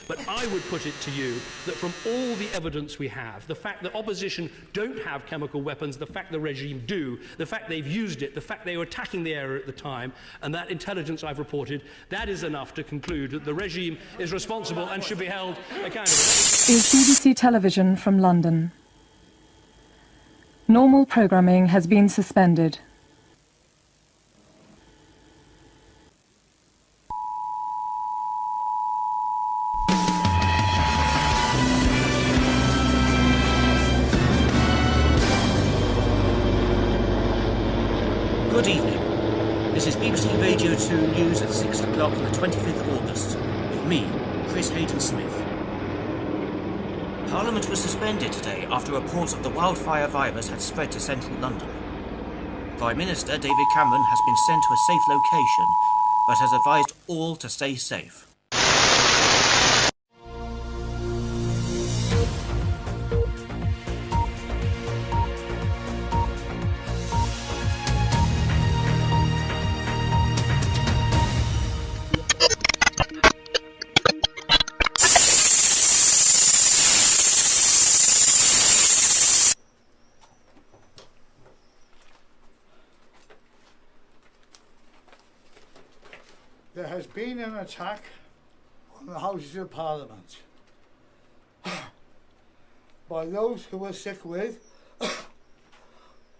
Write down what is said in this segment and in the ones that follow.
But I would put it to you that from all the evidence we have, the fact that opposition don't have chemical weapons, the fact the regime do, the fact they've used it, the fact they were attacking the area at the time, and that intelligence I've reported, that is enough to conclude that the regime is responsible and should be held accountable. Is BBC Television from London. Normal programming has been suspended. Good evening. This is BBC Radio 2 News at 6 o'clock on the 25th of August, with me, Chris Hayden-Smith. Parliament was suspended today after reports of the wildfire virus had spread to central London. Prime Minister David Cameron has been sent to a safe location, but has advised all to stay safe. There has been an attack on the Houses of Parliament by those who are sick with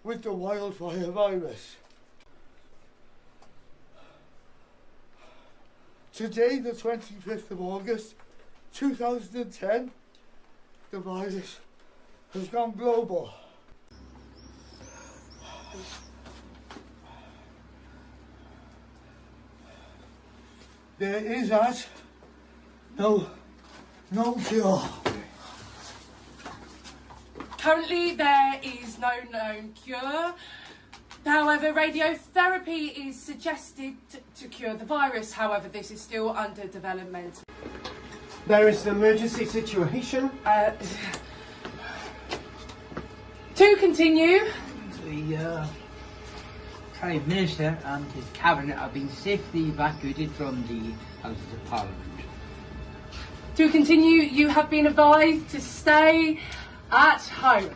the wildfire virus. Today, the 25th of August 2010, the virus has gone global. There is no cure. Currently, there is no known cure. However, radiotherapy is suggested to cure the virus. However, this is still under development. There is an emergency situation. To continue. The Prime Minister and his cabinet have been safely evacuated from the Houses of Parliament. To continue, you have been advised to stay at home.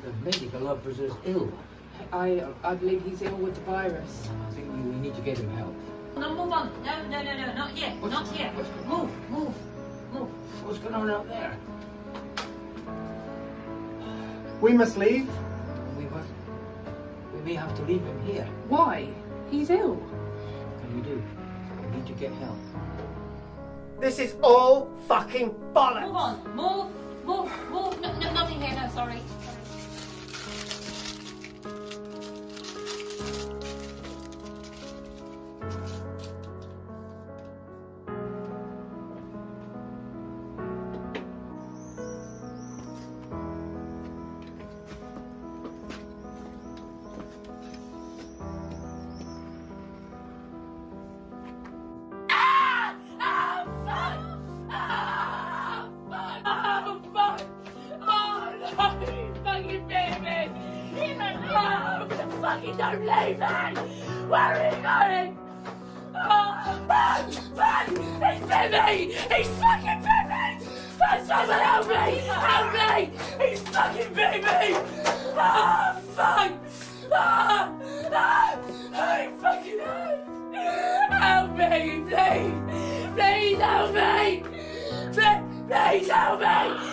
The medical officer is ill. I believe he's ill with the virus. I think we need to get him help. No, move on. No, not yet. Not yet. Move. What's going on out there? We must leave. We may have to leave him here. Why? He's ill. What can we do? We need to get help. This is all fucking bollocks. Move on. Move. No, nothing here. No, sorry. Don't leave me! Where are you going? Oh, run! He's bit me! He's fucking bit me! Someone help me! Help me! He's fucking bit me! Oh, fuck! He fucking hurts! Help me, please! Please help me! Please help me!